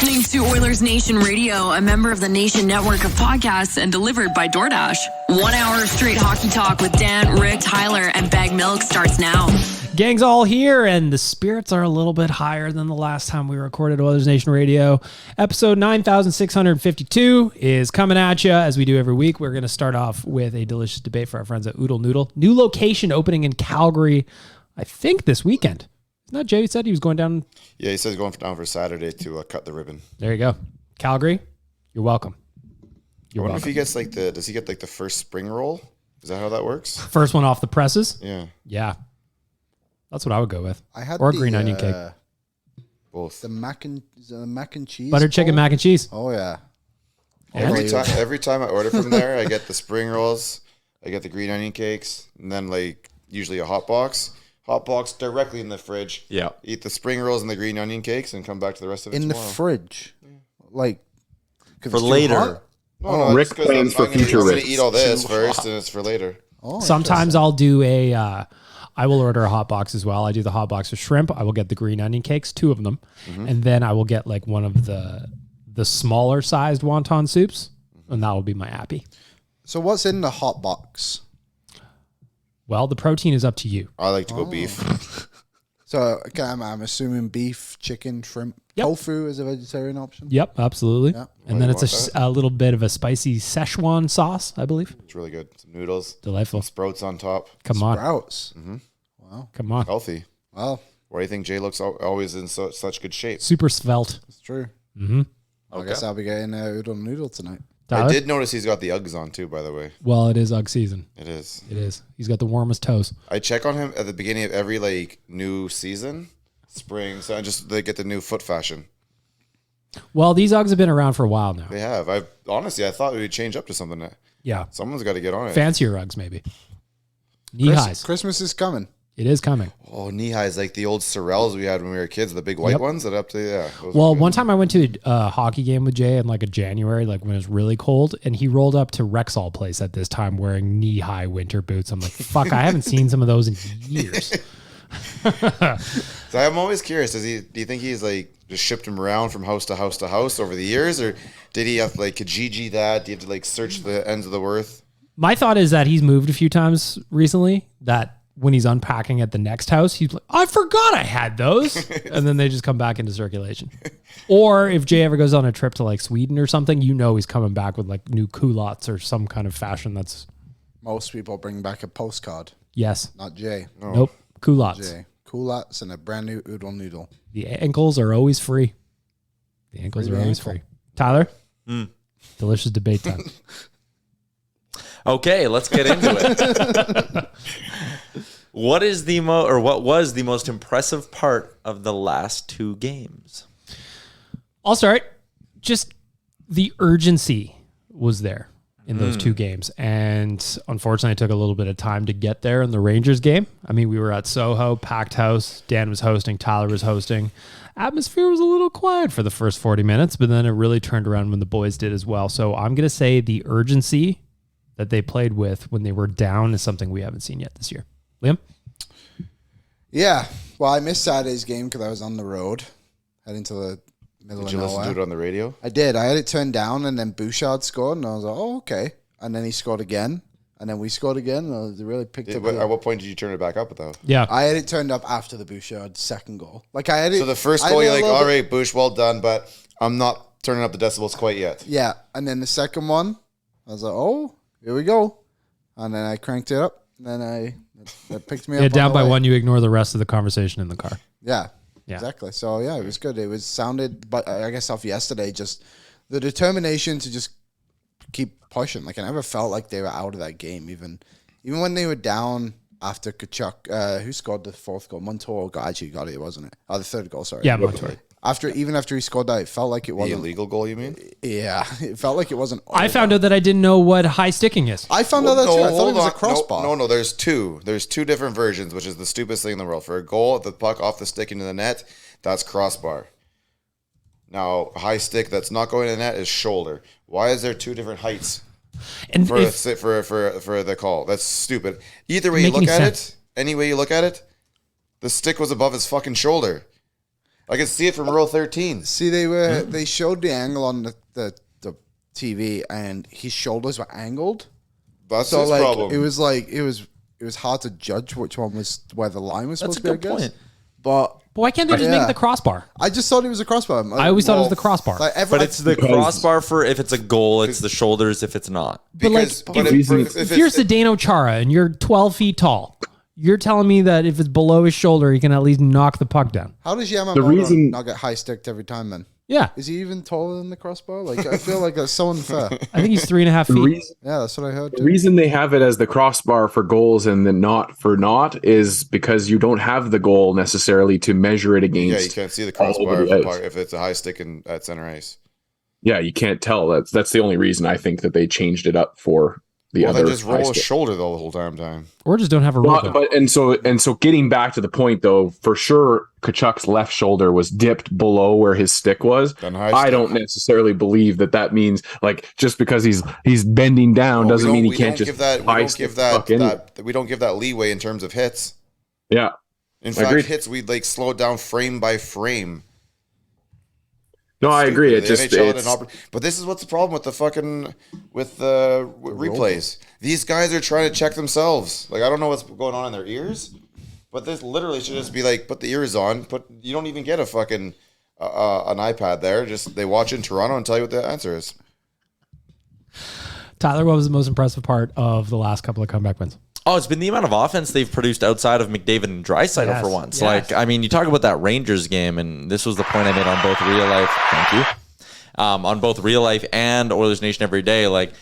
listening to Oilersnation Radio, a member of the Nation network of podcasts and delivered by DoorDash. 1 hour of straight hockey talk with Dan, Rick, Tyler, and Bag Milk starts now. Gang's all here, and the spirits are a little bit higher than the last time we recorded Oilersnation Radio. Episode 9652 is coming at you, as we do every week. We're going to start off with a delicious debate for our friends at Oodle Noodle. New location opening in Calgary, I think this weekend. Isn't that Jay said he was going down? Yeah, he says he's going down for Saturday to cut the ribbon. There you go. Calgary, you're welcome. I wonder if he gets does he get the first spring roll? Is that how that works? First one off the presses? Yeah. Yeah. That's what I would go with. I had green onion cake. Both. The mac and cheese. Buttered chicken mac and cheese. Oh, yeah. Every time I order from there, I get the spring rolls, I get the green onion cakes, and then usually a hot box. Hot box directly in the fridge. Yeah. Eat the spring rolls and the green onion cakes and come back to the rest of it in tomorrow. The fridge. For later. No, Rick plans for future I'm going Rick. to eat all this first and it's for later. Oh, sometimes I'll do I will order a hot box as well. I do the hot box of shrimp. I will get the green onion cakes, 2 of them. Mm-hmm. And then I will get one of the smaller sized wonton soups. And that will be my appy. So what's in the hot box? Well, the protein is up to you. I like to go beef. So I'm assuming beef, chicken, shrimp. Yep. Tofu is a vegetarian option? Yep, absolutely. Yeah. And then it's a little bit of a spicy Szechuan sauce, I believe. It's really good. Some noodles. Delightful. Some sprouts on top. Come on. Sprouts. Mm-hmm. Wow. Come on. Healthy. Well. Why do you think Jay looks always in such good shape? Super svelte. It's true. Mm-hmm. I guess I'll be getting Oodle Noodle tonight. Tyler? I did notice he's got the Uggs on too, by the way. Well, it is Ugg season. It is. It is. He's got the warmest toes. I check on him at the beginning of every new season, spring, so they get the new foot fashion. Well, these Uggs have been around for a while now. They have. I thought we would change up to something. Yeah. Someone's got to get on it. Fancier Uggs, maybe. Knee highs. Christmas is coming. It is coming. Oh, knee highs like the old Sorels we had when we were kids, the big white ones that up to Well, one time I went to a hockey game with Jay in a January, when it was really cold, and he rolled up to Rexall Place at this time wearing knee-high winter boots. I'm like, fuck, I haven't seen some of those in years. So I'm always curious. Do you think he's just shipped him around from house to house to house over the years, or did he have Kijiji that? Do you have to search the ends of the earth? My thought is that he's moved a few times recently. That when he's unpacking at the next house, he's like, I forgot I had those, and then they just come back into circulation. Or if Jay ever goes on a trip to Sweden or something, he's coming back with new culottes or some kind of fashion that's. Most people bring back a postcard. Yes. Not Jay. No. Nope. Culottes. Jay. Culottes and a brand new Oodle Noodle. The ankles are always free. The ankles are always free. Tyler? Delicious debate time. Okay, let's get into it. What was the most impressive part of the last 2 games? I'll start. Just the urgency was there in those 2 games. And unfortunately, it took a little bit of time to get there in the Rangers game. I mean, we were at Soho, packed house. Dan was hosting. Tyler was hosting. Atmosphere was a little quiet for the first 40 minutes, but then it really turned around when the boys did as well. So I'm going to say the urgency that they played with when they were down is something we haven't seen yet this year. Liam? Yeah. Well, I missed Saturday's game because I was on the road, heading to the middle of nowhere. Did you listen to it on the radio? I did. I had it turned down, and then Bouchard scored, and I was like, oh, okay. And then he scored again, and then we scored again, and it really picked up. At what point did you turn it back up, though? Yeah. I had it turned up after the Bouchard second goal. I had it. So the first goal, you're all right, Bouch, well done, but I'm not turning up the decibels quite yet. Yeah. And then the second one, I was like, oh, here we go. And then I cranked it up, and then that picked me up. Yeah, down by way. 1, you ignore the rest of the conversation in the car. Yeah, Yeah. exactly. So, yeah, it was good. It was sounded, but I guess off yesterday, just the determination to just keep pushing. I never felt like they were out of that game, even when they were down after Kachuk. Who scored the 4th goal? Montour actually got it, wasn't it? Oh, the 3rd goal, sorry. Yeah, Montour. After he scored that, it felt like it The wasn't. illegal goal, you mean? Yeah, it felt like it wasn't. I found out that I didn't know what high sticking is. I found out that too. I thought it was a crossbar. No, there's 2. There's 2 different versions, which is the stupidest thing in the world. For a goal, the puck off the stick into the net, that's crossbar. Now, high stick that's not going in the net is shoulder. Why is there 2 different heights And for the call? That's stupid. Either way you look at it, any way you look at it, the stick was above his fucking shoulder. I can see it from row 13. See, they showed the angle on the TV, and his shoulders were angled. That's So his like problem. it was hard to judge which one was where the line was That's supposed a to be. good I guess. point. But Why can't they just make Yeah. it the crossbar? I just thought it was a crossbar. I always thought it was the crossbar. But it's the crossbar for if it's a goal, it's the shoulders if it's not. Because but but if- If you're Zdeno Chara and you're 12 feet tall, you're telling me that if it's below his shoulder, he can at least knock the puck down. How does Yamamoto not get high sticked every time then? Yeah. Is he even taller than the crossbar? Like I feel like that's so unfair. I think he's 3.5 feet. Yeah, that's what I heard. The Too. reason they have it as the crossbar for goals and the not for not is because you don't have the goal necessarily to measure it against. yeah, you can't see the all over crossbar the if, ice. if it's a high stick at center ice. Yeah, you can't tell. That's the only reason I think that they changed it up for the Well, other. then just roll high his stick. shoulder the whole time. Or just don't have a rule. But and so getting back to the point though, for sure, Kachuk's left shoulder was dipped below where his stick was. Then high I stick. don't necessarily believe that means like just because he's bending down Well, doesn't mean he can't just give that. We high don't stick give the puck in. we don't give that leeway in terms of hits. Yeah, In I agree. fact, hits we like slow it down frame by frame. no, I agree. It The just NHL had it's, an but this is what's the problem with the fucking replays. These guys are trying to check themselves. Like I don't know what's going on in their ears, but this literally should just be like put the ears on. You don't even get a fucking an iPad there. Just they watch in Toronto and tell you what the answer is. Tyler, what was the most impressive part of the last couple of comeback wins? Oh, it's been the amount of offense they've produced outside of McDavid and Draisaitl Yes, for once. yes. Like, I mean, you talk about that Rangers game, and this was the point I made on both real life. Thank you. On both real life and Oilers Nation every day. Like,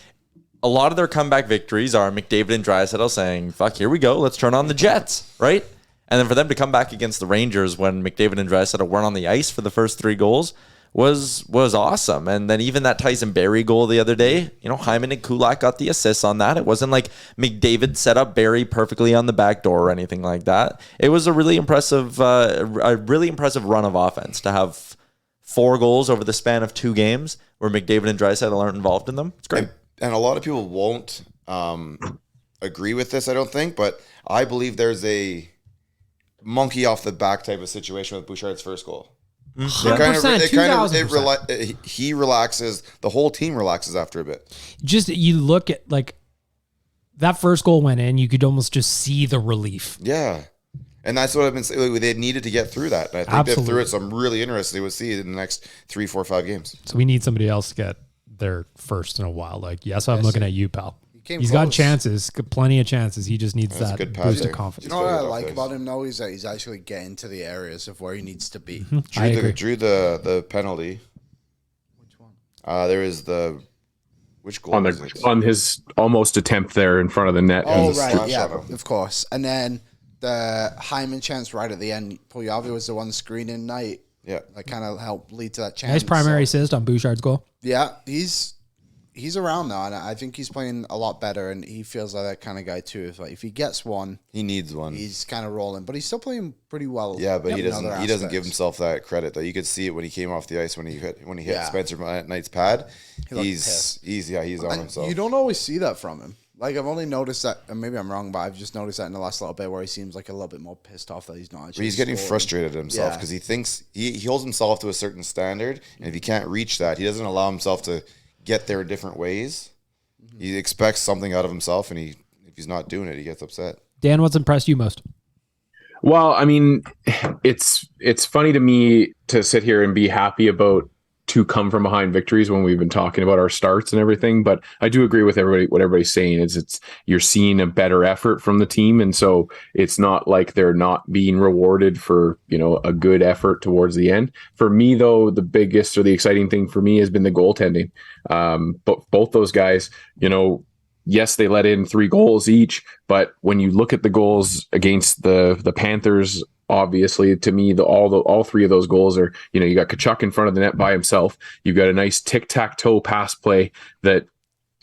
a lot of their comeback victories are McDavid and Draisaitl saying, "Fuck, here we go. Let's turn on the Jets," right? And then for them to come back against the Rangers when McDavid and Draisaitl weren't on the ice for the first 3 goals was awesome. And then even that Tyson Barrie goal the other day, Hyman and Kulak got the assists on that. It wasn't like McDavid set up Barrie perfectly on the back door or anything like that. It was a really impressive run of offense to have 4 goals over the span of 2 games where McDavid and Draisaitl aren't involved in them. It's great. And a lot of people won't agree with this, I don't think, but I believe there's a monkey off the back type of situation with Bouchard's first goal. 100%, 2,000%. He relaxes. The whole team relaxes after a bit. Just you look at like that first goal went in, you could almost just see the relief. Yeah, and that's what I've been saying. They needed to get through that. And I think Absolutely. they're through it. So I'm really interested to see it in the next 3, 4, 5 games. So we need somebody else to get their first in a while. Like, yes, I'm looking at you, pal. came He's got close. chances, plenty of chances. He just needs That's a that good pass boost there. of confidence. You know what I Off like ice. about him though is that he's actually getting to the areas of where he needs to be. I agree. Drew the penalty. Which one? There is which goal on was it? on his almost attempt there in front of the net. Oh the right, slash yeah, on him. of course. And then the Hyman chance right at the end. Puljujarvi was the one screening night. Yeah. That kind of helped lead to that chance. Nice primary So, assist on Bouchard's goal. yeah, he's around now, and I think he's playing a lot better. And he feels like that kind of guy too. If like if he gets one, He needs one. he's kind of rolling. But he's still playing pretty well. Yeah, but he in doesn't. other He doesn't give aspects. himself that credit. Though you could see it when he came off the ice when he hit Yeah. Spencer Knight's pad. looked He's pissed. on And himself. you don't always see that from him. Like I've only noticed that, and maybe I'm wrong, but I've just noticed that in the last little bit where he seems like a little bit more pissed off that he's not. But Actually he's getting scoring. frustrated at himself Yeah. because he thinks he holds himself to a certain standard, and if he can't reach that, he doesn't allow himself to get there in different ways. He expects something out of himself, and if he's not doing it, he gets upset. Dan, what's impressed you most? Well, I mean, it's funny to me to sit here and be happy about 2 come from behind victories when we've been talking about our starts and everything. But I do agree with what everybody's saying is it's you're seeing a better effort from the team, and so it's not like they're not being rewarded for a good effort towards the end. For me, though, the biggest or the exciting thing for me has been the goaltending. But both those guys, yes, they let in 3 goals each, but when you look at the goals against the Panthers, obviously, to me, all 3 of those goals are, you got Kachuk in front of the net by himself. You've got a nice tic-tac-toe pass play that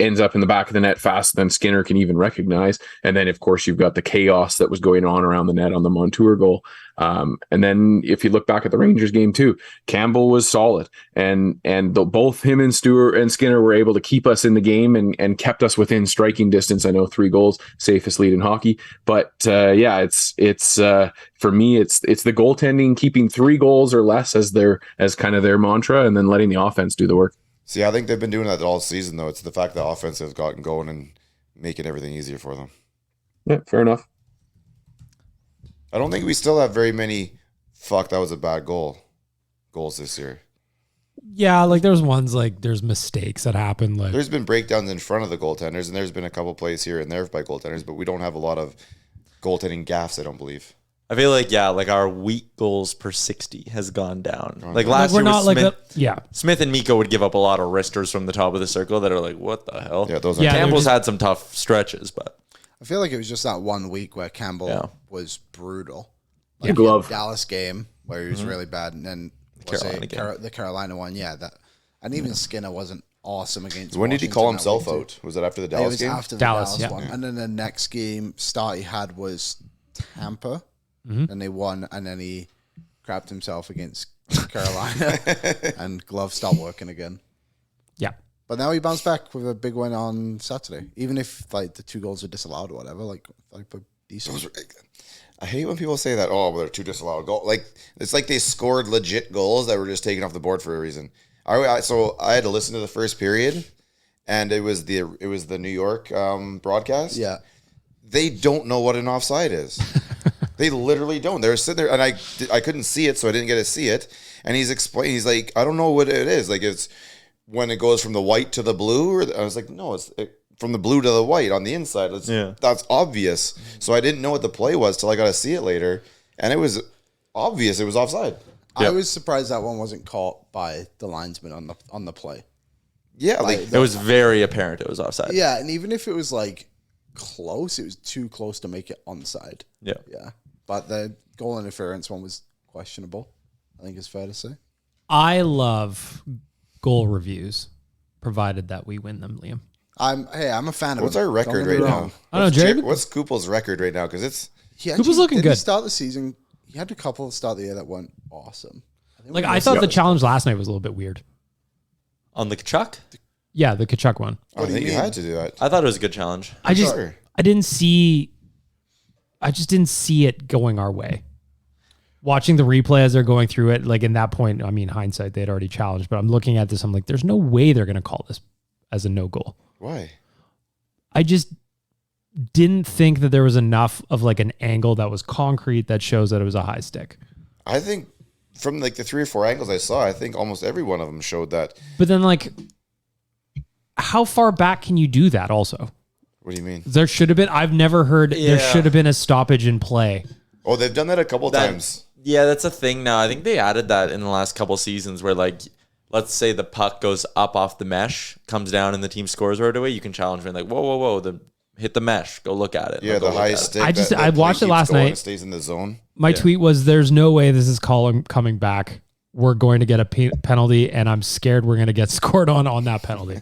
ends up in the back of the net faster than Skinner can even recognize. And then, of course, you've got the chaos that was going on around the net on the Montour goal. And then if you look back at the Rangers game too, Campbell was solid, and both him and Stewart and Skinner were able to keep us in the game and kept us within striking distance. I know 3 goals, safest lead in hockey, but it's for me, it's the goaltending, keeping 3 goals or less as kind of their mantra, and then letting the offense do the work. See, I think they've been doing that all season, though. It's the fact that offense has gotten going and making everything easier for them. Yeah, fair enough. I don't think we still have very many that was a bad goals this year. Yeah, like there's ones like there's mistakes that happen. Like there's been breakdowns in front of the goaltenders, and there's been a couple plays here and there by goaltenders, but we don't have a lot of goaltending gaffes, I don't believe. I feel like, like our weak goals per 60 has gone down. Like last year, Smith and Mikko would give up a lot of wristers from the top of the circle that are like, what the hell? Yeah, those are Campbell's had some tough stretches, but I feel like it was just that 1 week where Campbell was brutal. Like the glove Dallas game where he was really bad, and then the Carolina one, and even Skinner wasn't awesome against. When did he call himself out? Was it after the Dallas game? After the Dallas one, and then the next game start he had was Tampa. And they won, and then he crapped himself against Carolina, and gloves stopped working again. Yeah, but now he bounced back with a big win on Saturday. Even if like the 2 goals are disallowed or whatever, like decent. I hate when people say that. Oh, well, they're 2 disallowed goals. Like it's like they scored legit goals that were just taken off the board for a reason. So I had to listen to the first period, and it was the New York broadcast. Yeah, they don't know what an offside is. They literally don't. They're sitting there, and I couldn't see it, so I didn't get to see it. And he's explaining. He's like, I don't know what it is. Like it's when it goes from the white to the blue. I was like, no, it's from the blue to the white on the inside. That's obvious. So I didn't know what the play was till I got to see it later, and it was obvious. It was offside. I was surprised that one wasn't caught by the linesman on the play. Yeah, it was very apparent it was offside. Yeah, and even if it was like close, it was too close to make it onside. Yeah. But the goal interference one was questionable, I think it's fair to say. I love goal reviews, provided that we win them, Liam. I'm a fan of What's our record right now? I don't know, Jared. What's Kupel's record right now? Because it's Kupel's looking good. Start the season. He had a couple to start the year that went awesome. I thought the challenge last night was a little bit weird. On the Kachuk? Yeah, the Kachuk one. I think you had to do that. I thought it was a good challenge. I just didn't see it going our way. Watching the replay as they're going through it, like in that point, I mean, hindsight, they'd already challenged, but I'm looking at this, I'm like, there's no way they're going to call this as a no goal. Why? I just didn't think that there was enough of like an angle that was concrete that shows that it was a high stick. I think from like the 3 or 4 angles I saw, I think almost every one of them showed that. But then like, how far back can you do that also? What do you mean? There should have been. I've never heard there should have been a stoppage in play. Oh, they've done that a couple times. Yeah, that's a thing now. I think they added that in the last couple seasons where, like, let's say the puck goes up off the mesh, comes down, and the team scores right away. You can challenge me like, whoa, hit the mesh. Go look at it. Yeah, the high stick. I watched it last night. It stays in the zone. My tweet was, there's no way this is coming back. We're going to get a penalty, and I'm scared we're going to get scored on that penalty.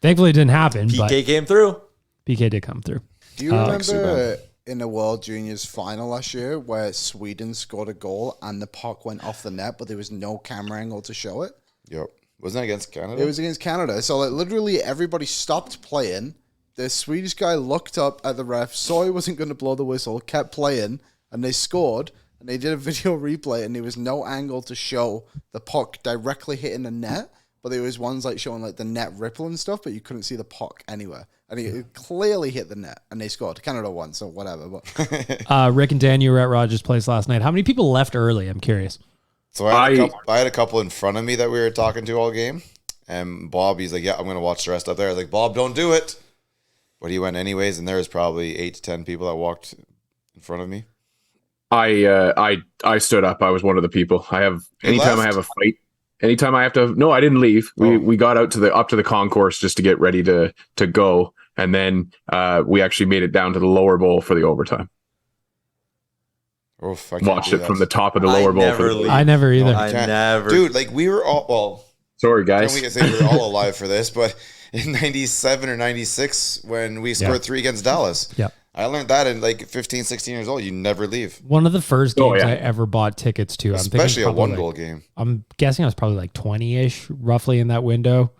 Thankfully, it didn't happen. PK came through. PK did come through. Do you remember in the World Juniors final last year where Sweden scored a goal and the puck went off the net, but there was no camera angle to show it? Yep. Wasn't that against Canada? It was against Canada. So like, literally everybody stopped playing. The Swedish guy looked up at the ref, saw he wasn't going to blow the whistle, kept playing, and they scored. And they did a video replay, and there was no angle to show the puck directly hitting the net. But there was ones like showing like the net ripple and stuff, but you couldn't see the puck anywhere. And it clearly hit the net, and they scored. Canada won, so whatever. But Rick and Dan, you were at Rogers Place last night. How many people left early? I'm curious. So I had a couple in front of me that we were talking to all game. And Bob, he's like, yeah, I'm going to watch the rest up there. I was like, Bob, don't do it. But he went anyways, and there was probably 8 to 10 people that walked in front of me. I stood up. I was one of the people. Anytime I have a fight, anytime I have to, no, I didn't leave. We got up to the concourse just to get ready to go. And then we actually made it down to the lower bowl for the overtime. Oof, Watched it from the top of the lower bowl. I never either. I never. Dude, like we were all, well, Sorry, And guys. we can say we're all alive for this, but in 97 or 96, when we scored 3 against Dallas, Yep. I learned that in like 15, 16 years old. You never leave, One of the first games Oh, yeah. I ever bought tickets to. especially a I'm thinking 1-goal game. I'm guessing I was probably like 20-ish, roughly in that window.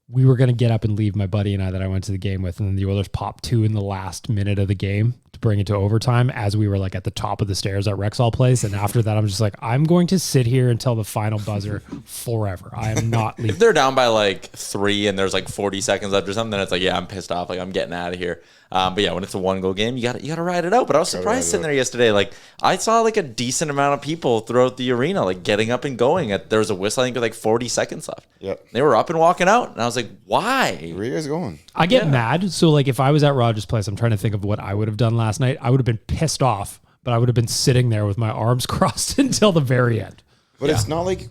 We were going to get up and leave, my buddy and I, that I went to the game with, and then the Oilers popped 2 in the last minute of the game to bring it to overtime as we were like at the top of the stairs at Rexall Place. And after that, I'm just like, I'm going to sit here until the final buzzer forever. I am not If leaving. they're down by like 3 and there's like 40 seconds left or something, then it's like, yeah, I'm pissed off. Like, I'm getting out of here. But yeah, when it's a 1-goal game, you gotta ride it out. But I was surprised sitting there yesterday. Like, I saw like a decent amount of people throughout the arena, like getting up and going. There was a whistle, I think, with like 40 seconds left. Yep. They were up and walking out, and I was like, why? Where are you guys going? I get mad. So like if I was at Rogers Place, I'm trying to think of what I would have done last night. I would have been pissed off, but I would have been sitting there with my arms crossed until the very end. But it's not like,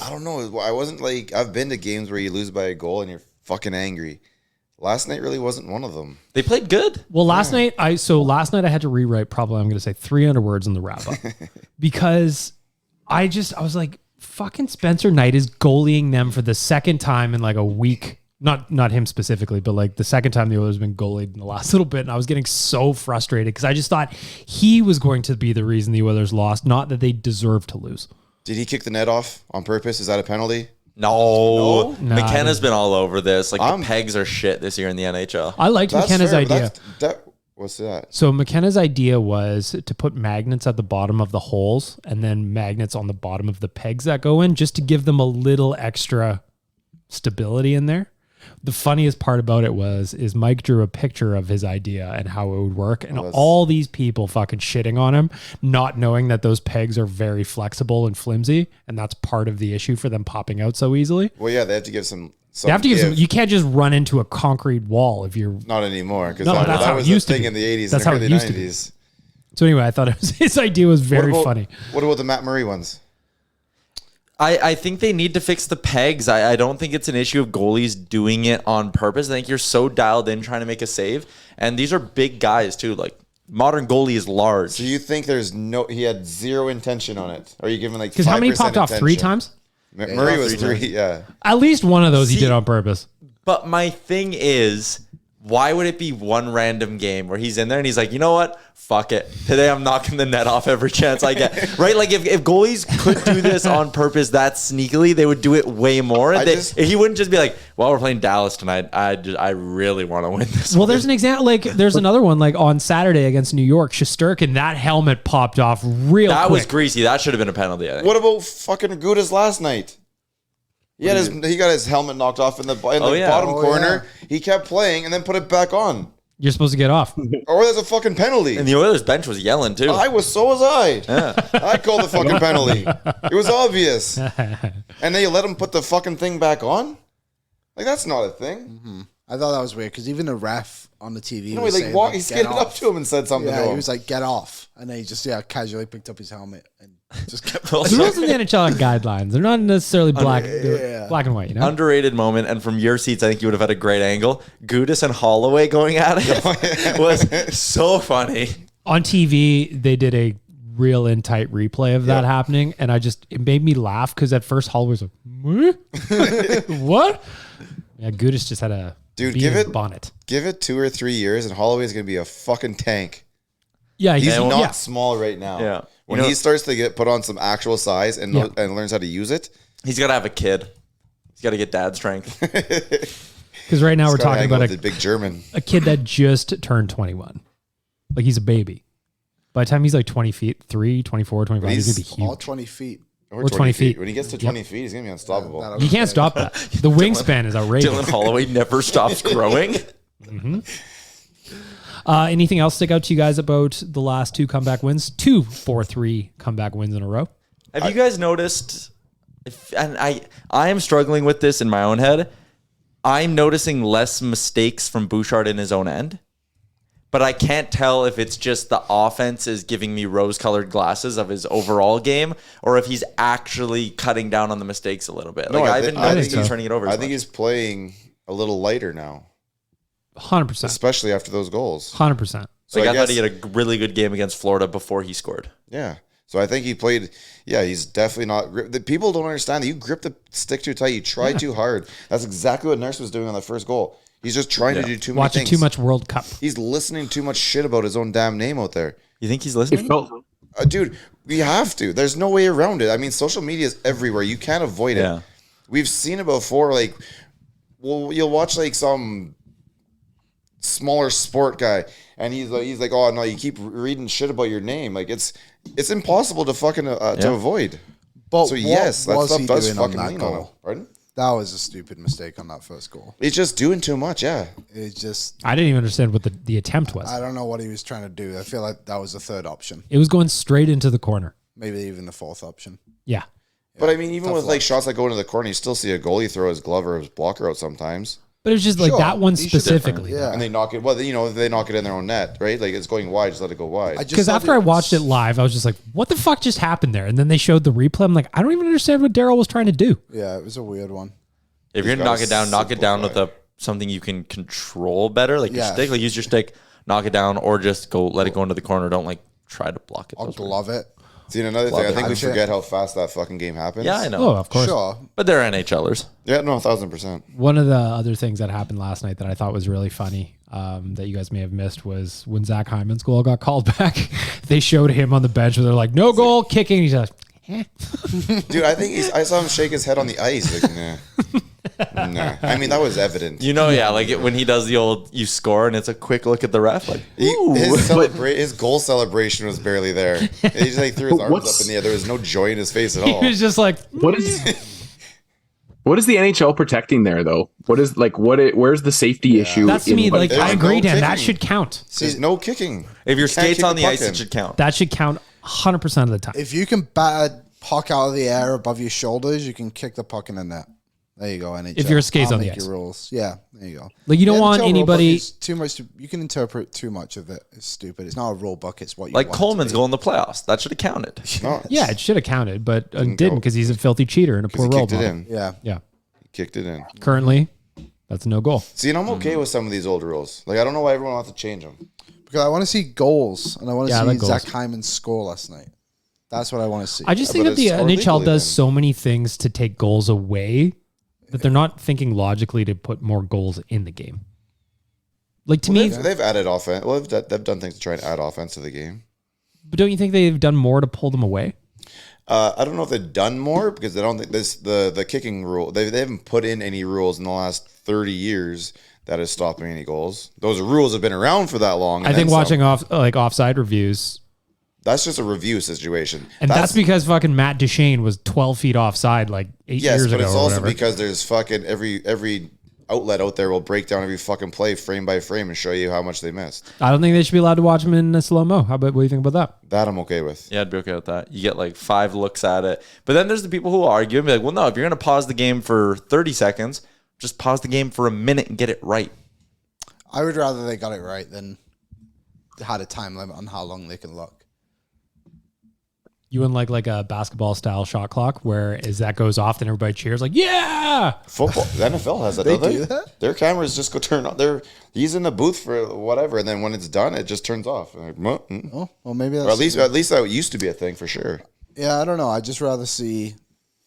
I don't know. I wasn't like, I've been to games where you lose by a goal and you're fucking angry. Last night really wasn't one of them. They played good. Well, last night I had to rewrite probably, I'm going to say 300 words in the wrap up because I was like, fucking Spencer Knight is goalieing them for the second time in like a week. Not him specifically, but like the second time the Oilers have been goalied in the last little bit. And I was getting so frustrated because I just thought he was going to be the reason the Oilers lost, not that they deserved to lose. Did he kick the net off on purpose? Is that a penalty? No. No, McKenna's been all over this. Like, I'm- the pegs are shit this year in the NHL. I liked McKenna's fair, but idea. what's that? So McKenna's idea was to put magnets at the bottom of the holes and then magnets on the bottom of the pegs that go in just to give them a little extra stability in there. The funniest part about it is Mike drew a picture of his idea and how it would work, and all these people fucking shitting on him, not knowing that those pegs are very flexible and flimsy, and that's part of the issue for them popping out so easily. Well, yeah, they have to give some They have to give some, you can't just run into a concrete wall if you're. Not anymore, because No, that's that how was it the used to thing be. in the 80s That's and how it early used to be. 90s. So anyway, I thought his idea was very funny. What about the Matt Murray ones? I think they need to fix the pegs. I don't think it's an issue of goalies doing it on purpose. I think you're so dialed in trying to make a save. And these are big guys, too. Like, modern goalie is large. So you think he had zero intention on it? Or are you giving like 5% Because how many popped off? 3 times? Murray was 3, yeah. At least one of those he did on purpose. But my thing is, why would it be one random game where he's in there and he's like, you know what? Fuck it. Today I'm knocking the net off every chance I get. Right? Like, if goalies could do this on purpose that sneakily, they would do it way more. He wouldn't just be like, well, we're playing Dallas tonight. I really want to win this Well, one. there's an example. Like, there's another one. Like on Saturday against New York, Shesterkin, that helmet popped off real That quick. was greasy. That should have been a penalty, I think. What about fucking Gudas last night? He got his helmet knocked off in the bottom corner. Yeah. He kept playing and then put it back on. You're supposed to get off. Or there's a fucking penalty. And the Oilers bench was yelling, too. So was I. I called the fucking penalty. It was obvious. And then you let him put the fucking thing back on? Like, that's not a thing. I thought that was weird because even the ref on the TV No, was he saying, he get skated up off. to him and said something to Yeah, him. he was like, get off. And then he just casually picked up his helmet and just kept The rules in the NHL are guidelines. They're not necessarily black and white, you know? Underrated moment, and from your seats, I think you would have had a great angle. Gudis and Holloway going at it was so funny. On TV, they did a real in tight replay of that happening, and it made me laugh because at first Holloway was like, what? Yeah, Gudis just had a bonnet. Give it 2 or 3 years, and Holloway's gonna be a fucking tank. Yeah, He's not small right now. Yeah. When he starts to get put on some actual size and learns how to use it, He's got to have a kid. He's got to get dad strength. Because right now we're talking about the big German. a kid that just turned 21. Like, he's a baby. By the time he's like 23, 24, 25, he's going to be all huge. 20 feet. Or 20 feet. When he gets to 20 feet, he's gonna be unstoppable. You can't stop that. The wingspan is outrageous. Dylan Holloway never stops growing. Anything else stick out to you guys about the last 2 comeback wins? 2 4-3 comeback wins in a row. Have you guys noticed, and I am struggling with this in my own head, I'm noticing less mistakes from Bouchard in his own end, but I can't tell if it's just the offense is giving me rose-colored glasses of his overall game, or if he's actually cutting down on the mistakes a little bit. No, Like, I I've been think noticing he's so. turning it over. I think he's playing a little lighter now, 100%. especially after those goals. 100%. So I I thought guess, he had a really good game against Florida before he scored. yeah. So I think he played. Yeah, he's definitely not. The people don't understand that you grip the stick too tight. You try too hard. That's exactly what Nurse was doing on the first goal. He's just trying to do too many Watching things. too much World Cup. He's listening too much shit about his own damn name out there. You think he's listening? Dude, we have to. There's no way around it. I mean, social media is everywhere. You can't avoid it. We've seen it before. Like, well, you'll watch like some smaller sport guy, and he's like, oh no, you keep reading shit about your name. Like, it's impossible to fucking to avoid. But so yes, that stuff does doing on fucking that lean goal? on him. Pardon? That was a stupid mistake on that first goal. He's just doing too much. Yeah. It just, I didn't even understand what the attempt was. I don't know what he was trying to do. I feel like that was the third option, It was going straight into the corner. maybe even the fourth option. Yeah. But I mean, even tough with luck. like shots that go into the corner, you still see a goalie throw his glove or his blocker out sometimes, But it was just like Sure, that one he should- specifically. Yeah. and they knock it. Well, they knock it in their own net, right? Like it's going wide, just let it go wide. Because after I watched it live, I was just like, what the fuck just happened there? And then they showed the replay. I'm like, I don't even understand what Daryl was trying to do. Yeah, it was a weird one. If you're He's gonna got knock it down with simplify. something you can control better, like your Yeah. stick. Like use your stick, knock it down, or just let it go into the corner. Don't like try to block it. I'll Those words. glove it. See, and another thing, I it. think we Actually- forget how fast that fucking game happens. Yeah, I know. Oh, of course. Sure. But they're NHLers. Yeah, no, 1,000%. One of the other things that happened last night that I thought was really funny that you guys may have missed was when Zach Hyman's goal got called back. They showed him on the bench where they're like, no goal, kicking. He's like, Dude, I think I saw him shake his head on the ice. Like, nah. Nah. I mean, that was evident. You know, when he does the old you score and it's a quick look at the ref, like His goal celebration was barely there. He just like threw his arms up in the air. There was no joy in his face at all. he was just like, What is the NHL protecting there though? Where's the safety issue? that's to me, like, There's I agree, no Dan. That kicking. should count. There's no kicking. if your You can't skate's kick on the puck ice, in. it should count. That should count 100% of the time. If you can bat a puck out of the air above your shoulders, you can kick the puck in the net. There you go, NHL. If your skate's I'll on the make ice. your rules. Yeah, there you go. Like, you don't The want NHL rule book anybody- is too much. You can interpret too much of it. It's stupid. It's not a rule book. It's what you Like want it to Coleman's be. goal in the playoffs, that should have counted. No, Yeah, it should have counted, but it didn't go. because he's a filthy cheater and a 'cause poor he role kicked it model. in. Yeah. Yeah. He kicked it in. Currently, that's no goal. See, and I'm okay with some of these old rules. Like, I don't know why everyone wants to change them. Because I want to see goals, and I want to Yeah, I see like Zach goals. Hyman score last night. That's what I want to see. I just think but that the it's scored NHL legally does then. so many things to take goals away that they're not thinking logically to put more goals in the game. Like, to me, They've added offense. Well, they've done things to try and add offense to the game. but don't you think they've done more to pull them away? I don't know if they've done more because I don't think the kicking rule. They haven't put in any rules in the last 30 years that is stopping any goals. Those rules have been around for that long. I and think then watching some. offside reviews, That's just a review situation. and that's because fucking Matt Duchene was 12 feet offside like 8 yes, years but ago it's or also whatever. because there's fucking every outlet out there will break down every fucking play frame by frame and show you how much they missed. I don't think they should be allowed to watch them in a slow-mo. What do you think about that? That I'm okay with. Yeah, I'd be okay with that. You get like 5 looks at it. But then there's the people who argue and be like, well, no, if you're going to pause the game for 30 seconds, just pause the game for a minute and get it right. I would rather they got it right than had a time limit on how long they can look. You wouldn't like a basketball-style shot clock where as that goes off, then everybody cheers like, yeah! Football, the NFL has that. They don't do that? Their cameras just go turn on. He's in the booth for whatever, and then when it's done, it just turns off. Like, Oh, well, maybe that's or at least that used to be a thing for sure. Yeah, I don't know. I'd just rather see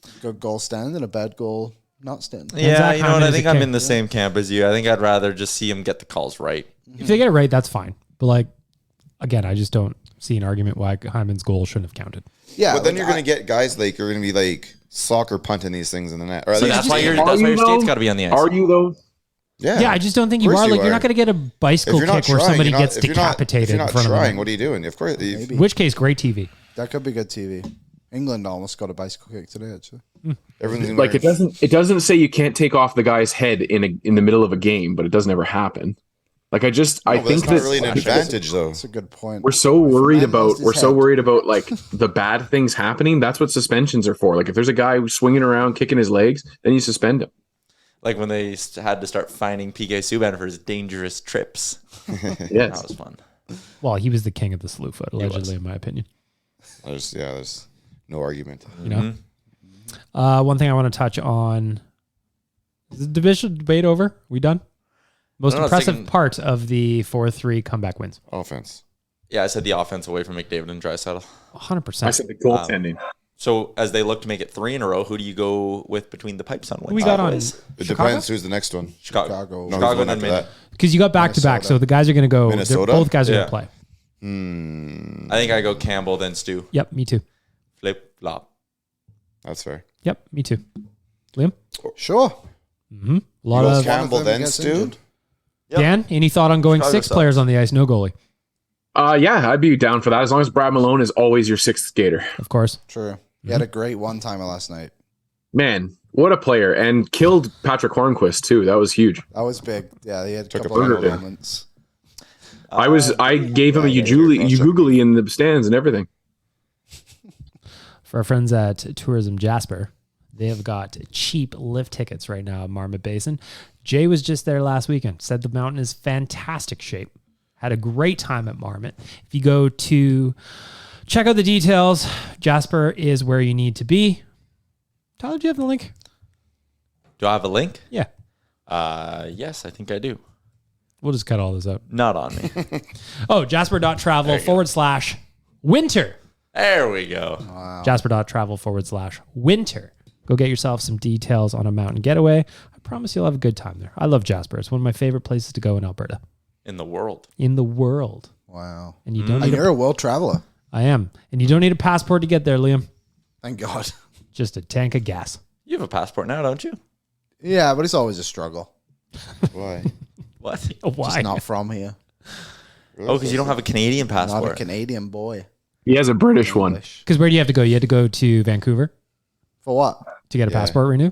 a good goal stand than a bad goal not stand. Yeah, Zach you know what? Hyman I is think a I'm king. in the same camp as you. I think I'd rather just see him get the calls right. If they get it right, that's fine. But like, again, I just don't see an argument why Hyman's goal shouldn't have counted. Yeah, But then like, you're going to get guys like you're going to be like soccer punting these things in the net, or at So least that's why your Are you skate's though? got to be on the ice. Are you though? Yeah, I just don't think you Of are. course Like, you you're are. not going to get a bicycle kick where somebody gets decapitated If you're in not front trying, of what are you doing? Of course, them. In which case, great TV. that could be good TV. England almost got a bicycle kick today, actually. everyone's Like it doesn't say you can't take off the guy's head in the middle of a game, but it doesn't ever happen. Like I think that's not that really an advantage though. That's a good point. we're so worried man lost his head. like the bad things happening. That's what suspensions are for. Like if there's a guy who's swinging around kicking his legs, then you suspend him. Like when they had to start fining PK Subban for his dangerous trips. That Yes. was fun. Well, he was the king of the slew foot, allegedly, in my opinion. There's no argument. You know. One thing I want to touch on: is the division debate over? We done? Most No, it's impressive taking- part of the 4-3 comeback wins. Offense. Yeah, I said the offense away from McDavid and Draisaitl. 100%. I said the goaltending. So as they look to make it 3 in a row, who do you go with between the pipes on wins? Who we got on? It depends who's the next one. Chicago. No, who's Chicago the one and after then that? Because you got back-to-back, so the guys are going to go. Minnesota? Both guys are going Yeah. to play. I think I go Campbell, then Stu. Yep, me too. Flip, flop. That's fair. Yep, me too. Liam? Sure. A lot You go of Campbell, them then gets Stu? injured. Dan, any thought on going Chicago 6 sucks. players on the ice, no goalie? Yeah, I'd be down for that as long as Brad Malone is always your 6th skater. Of course. True. He had a great one-timer last night. Man, what a player. And killed Patrick Hornquist, too. That was huge. That was big. Yeah, he had a Took a couple of penalty. moments. I gave him a yeah, googly in the stands and everything. For our friends at Tourism Jasper, they have got cheap lift tickets right now at Marmot Basin. Jay was just there last weekend. Said the mountain is fantastic shape. Had a great time at Marmot. If you go to check out the details, Jasper is where you need to be. Tyler, do you have the link? Do I have a link? Yeah. Yes, I think I do. We'll just cut all this out. Not on me. Oh, jasper.travel/winter. There we go. Jasper.travel/winter. Go get yourself some details on a mountain getaway. I promise you'll have a good time there. I love Jasper. It's one of my favorite places to go in Alberta. In the world. In the world. Wow. And you don't And need you're a world traveler. I am. And you don't need a passport to get there, Liam. Thank God. Just a tank of gas. You have a passport now, don't you? Yeah, but it's always a struggle. Why? What? Why? Just not from here. Oh, because you don't have a Canadian Not a passport. Canadian boy. He has a British one. English. Because where do you have to go? You had to go to Vancouver For what? to get a passport renew?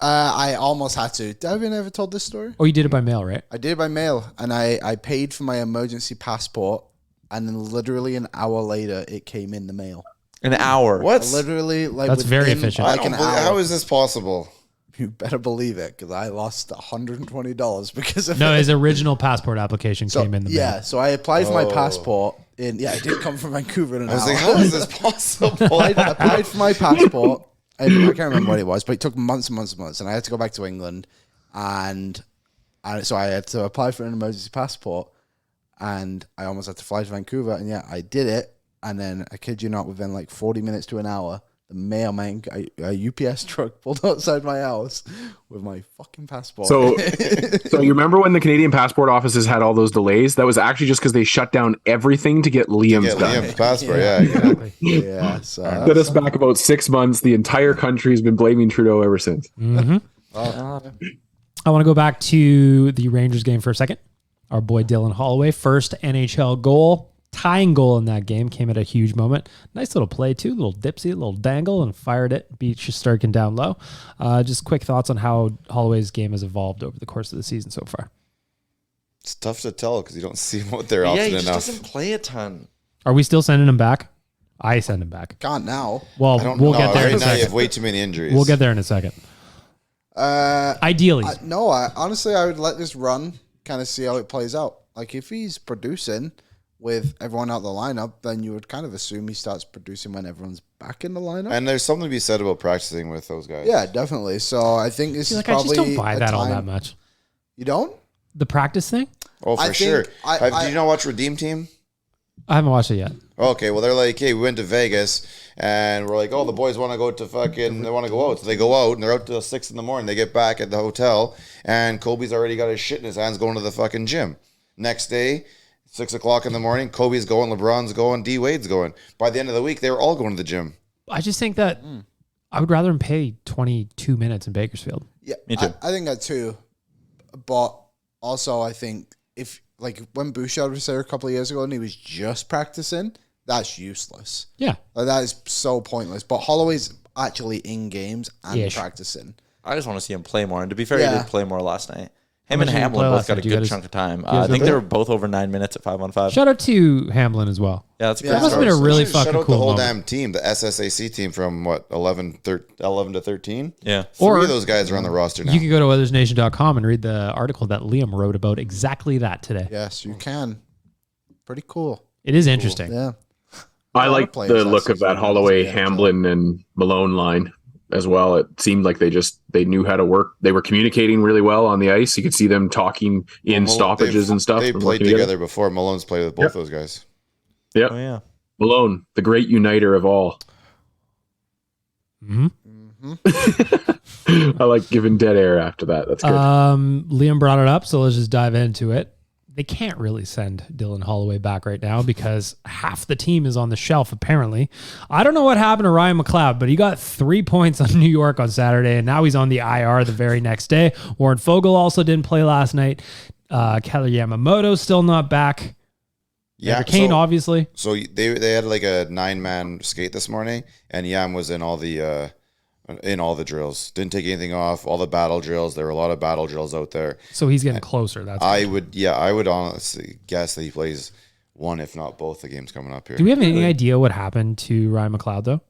I almost had to. Have you ever told this story? Oh, you did it by mail, right? I did it by mail, and I paid for my emergency passport, and then literally an hour later, it came in the mail. An hour. What? Literally, like That's very within, efficient. Like an hour. How is this possible? You better believe it, because I lost $120 because of No, it. his original passport application So, came in the yeah, mail. so I applied for my passport. It did come from Vancouver in an I was hour. like, how is this possible? I applied for my passport. I can't remember what it was, but it took months and months and months. And I had to go back to England. And so I had to apply for an emergency passport. And I almost had to fly to Vancouver. And yeah, I did it. And then, I kid you not, within like 40 minutes to an hour, the mailman, a UPS truck pulled outside my house with my fucking passport. So you remember when the Canadian passport offices had all those delays? That was actually just because they shut down everything to get Liam's Get done. Liam's passport, yeah. Exactly. yeah, so Set us back about 6 months. The entire country has been blaming Trudeau ever since. I want to go back to the Rangers game for a second. Our boy Dylan Holloway, first NHL goal. Tying goal in that game came at a huge moment. Nice little play too, little dipsy, little dangle, and fired it. Beat Shesterkin down low. Just quick thoughts on how Holloway's game has evolved over the course of the season so far. It's tough to tell because you don't see him out there Yeah, often he just enough. doesn't play a ton. Are we still sending him back? I send him back. can't now. Well, I don't we'll know. get there in Right a now, you have second. way too many injuries. We'll get there in a second. Ideally, No, honestly, I would let this run, kind of see how it plays out. Like, if he's producing with everyone out the lineup, then you would kind of assume he starts producing when everyone's back in the lineup. And there's something to be said about practicing with those guys. Yeah, definitely. So I think this I is just probably don't buy a that all time- that much. You don't? The practice thing? Oh, for I think sure. I- Did you not watch Redeem Team? I haven't watched it yet. Okay, well, they're like, hey, we went to Vegas, and we're like, oh, the boys want to go to fucking, they want to go out. So they go out, and they're out till 6 in the morning. They get back at the hotel, and Kobe's already got his shit in his hands going to the fucking gym. Next day, 6 o'clock in the morning, Kobe's going, LeBron's going, D Wade's going. By the end of the week, they were all going to the gym. I just think that I would rather him pay 22 minutes in Bakersfield. Yeah, Me too. I think that too. But also, I think if, like, when Bouchard was there a couple of years ago and he was just practicing, that's useless. Yeah. Like, that is so pointless. But Holloway's actually in games and Ish. practicing. I just want to see him play more. And to be fair, Yeah. he did play more last night. Him much and did he Hamlin play both last got night? a Do you good guys- chunk of time. guys I think know they that? were both over 9 minutes at 5-on-5. Shout out to Hamlin as well. Yeah, that's a Yeah, great must have start. been a really Shout fucking out cool the whole moment. damn team, the SSAC team from what, 11 to 13? Yeah. Or- Three of those guys are on the roster now. You can go to Oilersnation.com and read the article that Liam wrote about exactly that today. Yes, you can. Pretty cool. It is interesting. Yeah. I A lot of like players the that look of that season. Holloway, Yeah. Hamblin, and Malone line as well. It seemed like they knew how to work. They were communicating really well on the ice. You could see them talking in Well, stoppages and stuff. They and played working together before. Malone's played with both those guys. Yep. Oh yeah. Malone, the great uniter of all. Mhm. I like giving dead air after that. That's good. Liam brought it up, so let's just dive into it. They can't really send Dylan Holloway back right now because half the team is on the shelf, apparently. I don't know what happened to Ryan McLeod, but he got 3 points on New York on Saturday, and now he's on the IR the very next day. Warren Fogle also didn't play last night. Keller Yamamoto's still not back. Yeah, Kane, obviously. So they had like a 9-man skate this morning, and Yam was in all the drills. Didn't take anything off. All the battle drills. There were a lot of battle drills out there. So he's getting closer. That's I would honestly guess that he plays one, if not both, the games coming up here. Do we have any idea what happened to Ryan McLeod, though?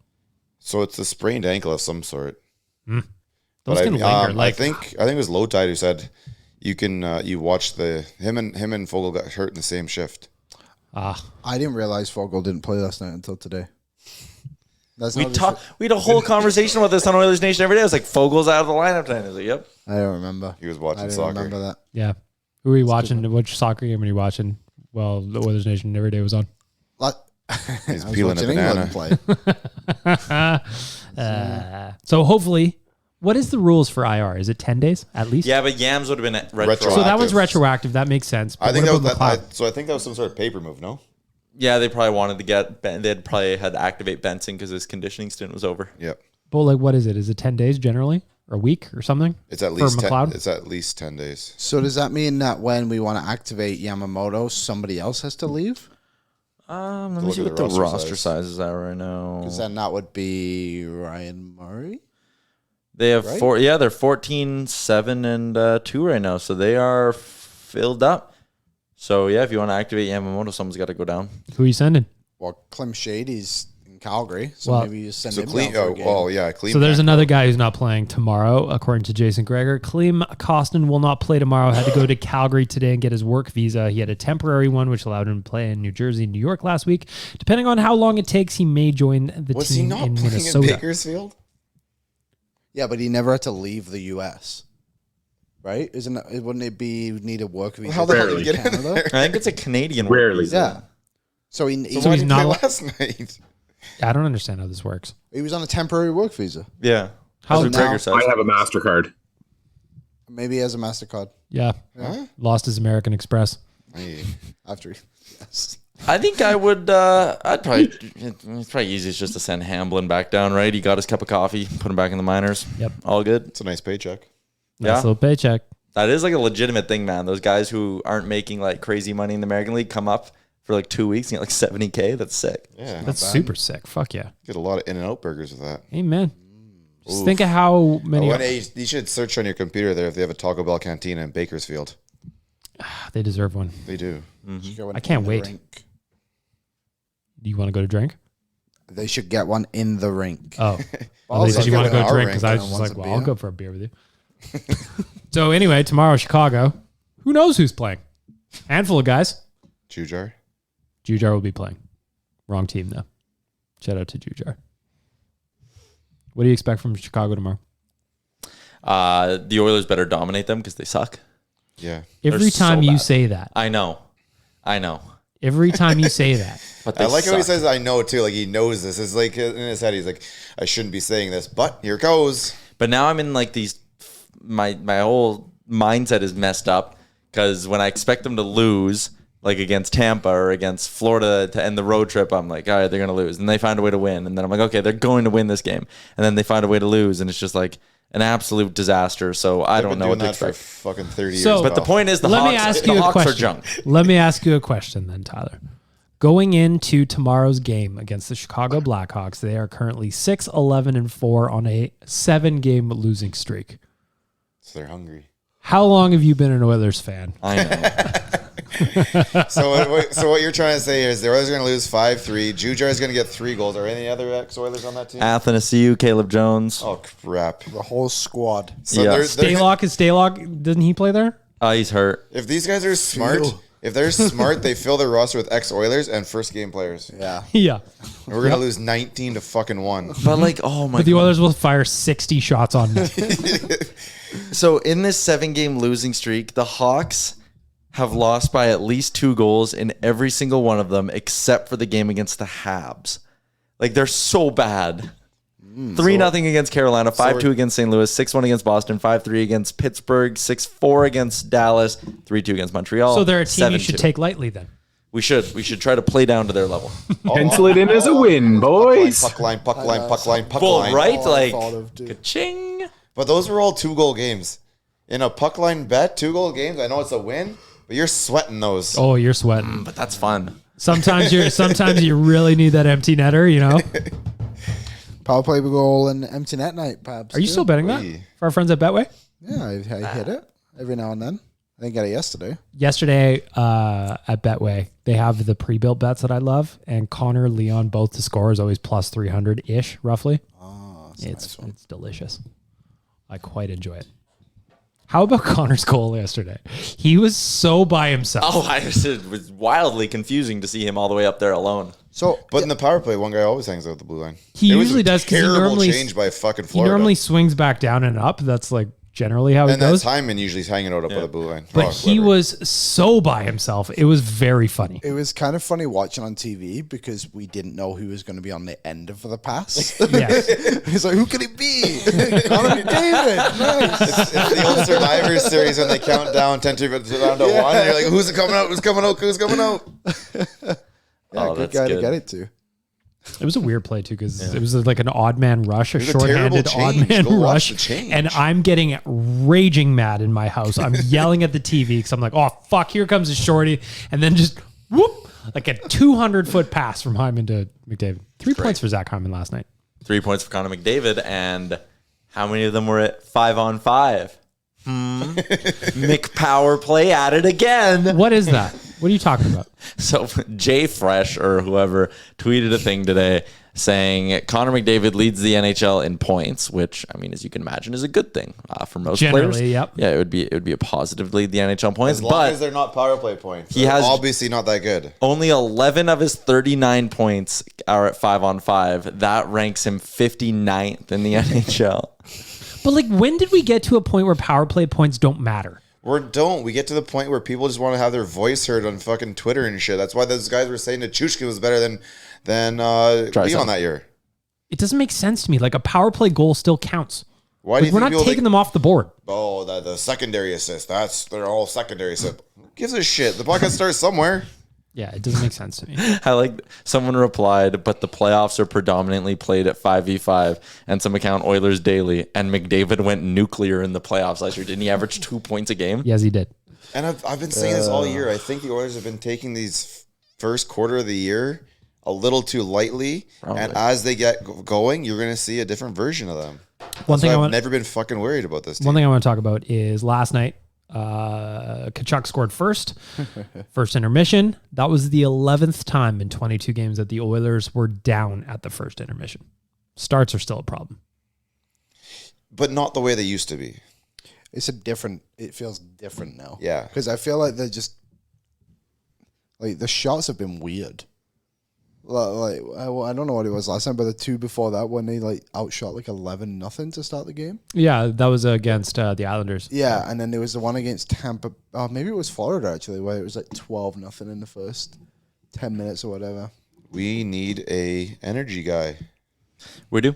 So it's a sprained ankle of some sort. Those But can linger. I think it was Lowetide who said you can you watch him and Fogle got hurt in the same shift. I didn't realize Fogle didn't play last night until today. We had a whole conversation about this on Oilers Nation every day. I was like, Fogle's out of the lineup tonight. I was like, yep. I don't remember. He was watching I didn't soccer. remember that. Yeah. Who were you watching? Which soccer game were you watching? Well, the Oilers Nation every day was on. He's I was peeling a watching England banana. play. So hopefully, what is the rules for IR? Is it 10 days at least? Yeah, but Yams would have been Retro. So that one's Active. retroactive. That makes sense. But I think what that about was McLeod? I think that was some sort of paper move. No. Yeah, they probably wanted to get they'd probably had to activate Benson because his conditioning stint was over. Yep. But like, what is it? Is it 10 days generally? Or a week or something? It's at For least McLeod? It's at least 10 days. So does that mean that when we want to activate Yamamoto, somebody else has to leave? Let me Look see at what the the roster roster size. size is at right now. Because then that would be Ryan Murray. They have right? four. Yeah, they're 14, 7, and 2 right now. So they are filled up. So yeah, if you want to activate Yamamoto, someone's got to go down. Who are you sending? Well, Klim Shady's in Calgary, so Well, maybe you send So him clean. down for a game. Clean. So there's back. another guy who's not playing tomorrow, according to Jason Greger. Klim Kostin will not play tomorrow. Had to go to Calgary today and get his work visa. He had a temporary one, which allowed him to play in New Jersey and New York last week. Depending on how long it takes, he may join the Was he team not in playing Minnesota. in Bakersfield? Yeah, but he never had to leave the U.S. Right? Wouldn't it be need a work visa? How the hell Rarely. did he get in Canada? there? I think it's a Canadian. Rarely. Yeah. So he So So why he's did he not play al- last night? I don't understand how this works. he was on a temporary work visa. Yeah. How That's what now- Greger says. I have a MasterCard. Maybe he has a MasterCard Yeah. Huh? Lost his American Express. Hey, after he... Yes. I think I would. I'd probably. It's probably easiest just to send Hamblin back down, right? He got his cup of coffee, put him back in the minors. Yep. All good. it's a nice paycheck. Nice Yeah. little paycheck. That is like a legitimate thing, man. Those guys who aren't making like crazy money in the American League come up for like 2 weeks and get like $70K. That's sick. Yeah, That's super sick. Fuck yeah. get a lot of In-N-Out burgers with that. Amen. Just think of how many You should search on your computer there if they have a Taco Bell cantina in Bakersfield. they deserve one. They do. Should get one I can't in the wait. rink. Do you want to go to drink? They should get one in the rink. Oh, I'll did you want to get go an hour drink? Because I was and just wants like, a well, I'll beer. go for a beer with you. So anyway, tomorrow Chicago. Who knows who's playing? Handful of guys. Jujar. Bouchard will be playing. Wrong team though. Shout out to Bouchard. What do you expect from Chicago tomorrow? The Oilers better dominate them because they suck. Yeah. Every They're so time you bad. say that. I know. Every time you say that. But I they like how he suck. says I know too. Like he knows this. It's like in his head he's like, I shouldn't be saying this, but here it goes. But now I'm in like these. My whole mindset is messed up because when I expect them to lose, like against Tampa or against Florida to end the road trip, I'm like, all right, they're gonna lose, and they find a way to win, and then I'm like, okay, they're going to win this game, and then they find a way to lose, and it's just like an absolute disaster. So I I've don't been know doing what to that for expect. fucking 30 So- years. But the pal. point is, the Let me Hawks, ask the you a Hawks are question. junk. Let me ask you a question then, Tyler. Going into tomorrow's game against the Chicago Blackhawks, they are currently 6-11-4 on a 7-game losing streak. So they're hungry. How long have you been an Oilers fan? I know. So what you're trying to say is the Oilers are going to lose 5-3. Jujar is going to get 3 goals. Are any other ex-Oilers on that team? Athanasiou, Caleb Jones. Oh crap! The whole squad. So Yeah. they're- Staylock is Staylock. Doesn't he play there? He's hurt. if these guys are smart, if they're smart, they fill their roster with ex-Oilers and first-game players. Yeah. Yeah. And we're going to lose 19 to fucking 1. But like, oh my But the god. Oilers will fire 60 shots on net. So in this 7-game losing streak, the Hawks have lost by at least 2 goals in every single one of them, except for the game against the Habs. Like, they're so bad. 3-0 against Carolina, 5-2 against St. Louis, 6-1 against Boston, 5-3 against Pittsburgh, 6-4 against Dallas, 3-2 against Montreal. So they're a team you 7-2. should take lightly then. We should try to play down to their level. Pencil it in as a win, boys. Puck line. Well, right? All I Like, thought of, too. ka-ching. But those were all 2-goal games. In a puck line bet, 2-goal games, I know it's a win, but you're sweating those. Oh, you're sweating. But that's fun. Sometimes you really need that empty netter, you know? Power play goal and empty net night, perhaps. Are you too. still betting that for our friends at Betway? Yeah, I hit it every now and then. I didn't get it yesterday. Yesterday at Betway, they have the pre-built bets that I love, and Connor, Leon, both to score is always plus 300-ish, roughly. Oh, It's delicious. I quite enjoy it. How about Connor's goal yesterday? He was so by himself. Oh, it was wildly confusing to see him all the way up there alone. So, But in the power play, one guy always hangs out with the blue line. He It was usually a does because he terrible normally change by fucking he Florida. normally swings back down and up. That's like generally how and it that goes. Hyman usually is hanging out up by the blue line. But Oh, he whatever. was so by himself. It was very funny. it was kind of funny watching on TV because we didn't know who was going to be on the end of the pass. Yes. He's like, who could it be? Connor David. Nice. It's the old Survivor series when they count down 10 to down to 1. And you're like, who's coming out? Who's coming out? Who's coming out? Yeah, Oh, good that's guy to good. get it to. It was a weird play too because it was like an odd man rush, a was a shorthanded terrible odd change. man Go watch rush, the change. and I'm getting raging mad in my house. I'm yelling at the TV because I'm like, "Oh fuck, here comes a shorty," and then just whoop, like a 200-foot pass from Hyman to McDavid. 3 points for Zach Hyman last night. 3 points for Connor McDavid, and how many of them were at 5-on-5? McPower play at it again. What is that? What are you talking about? So Jay Fresh or whoever tweeted a thing today saying Connor McDavid leads the NHL in points, which I mean, as you can imagine, is a good thing for most Generally, players. yep. Yeah, it would be a positive lead the NHL points, As long but as they're not power play points. He They're has- obviously not that good. only 11 of his 39 points are at 5-on-5. That ranks him 59th in the NHL. But like, when did we get to a point where power play points don't matter? We get to the point where people just want to have their voice heard on fucking Twitter and shit. That's why those guys were saying that Chushkin was better than Leon that year. It doesn't make sense to me. Like a power play goal still counts. Why do Like, you we're think not people taking them off the board. Oh, the secondary assist. They're all secondary assist. Who gives a shit? The puck has to start somewhere. Yeah, it doesn't make sense to me. I like someone replied, but the playoffs are predominantly played at 5v5 and some account Oilers daily. And McDavid went nuclear in the playoffs last year. Didn't he average 2 points a game? Yes, he did. And I've been saying this all year. I think the Oilers have been taking these first quarter of the year a little too lightly. Probably. And as they get going, you're going to see a different version of them. One thing I've never been fucking worried about this team. One thing I want to talk about is last night, Kachuk scored first intermission. That was the 11th time in 22 games that the Oilers were down at the first intermission. Starts are still a problem. But not the way they used to be. It feels different now. Yeah. Because I feel like they're just, like, the shots have been weird. Like, I don't know what it was last time, but the two before that when they like outshot like 11-0 to start the game. Yeah, that was against the Islanders. Yeah, and then there was the one against Tampa. Oh, maybe it was Florida actually, where it was like 12-0 in the first 10 minutes or whatever. We need a energy guy. We do.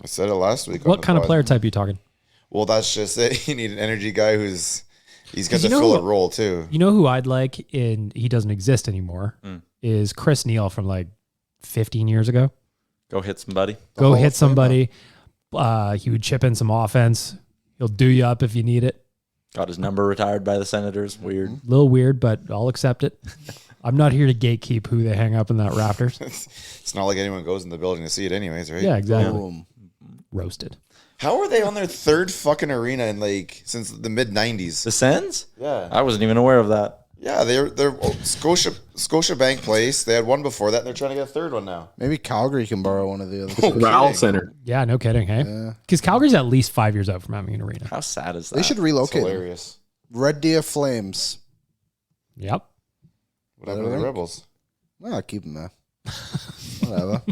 I said it last week. What kind of player type are you talking? Well, that's just it. You need an energy guy he's got to you know fill who- a role too. You know who I'd like, and he doesn't exist anymore, is Chris Neal from like 15 years ago. Go hit somebody. Go Hall hit of Famer. somebody. He would chip in some offense. He'll do you up if you need it. Got his number retired by the Senators. Weird. A little weird, but I'll accept it. I'm not here to gatekeep who they hang up in that rafters. It's not like anyone goes in the building to see it anyways, right? Yeah, exactly. Boom. Roasted. How are they on their third fucking arena in like since the mid '90s? The Sens? Yeah. I wasn't even aware of that. Yeah, they're Scotiabank Place. They had one before that, and they're trying to get a third one now. Maybe Calgary can borrow one of the others. Ral Center. Yeah, no kidding, hey? Because Calgary's at least 5 years out from having an arena. How sad is that? They should It's relocate them. hilarious. Red Deer Flames. Yep. What happened to the Rebels? Well, keep them there. Whatever.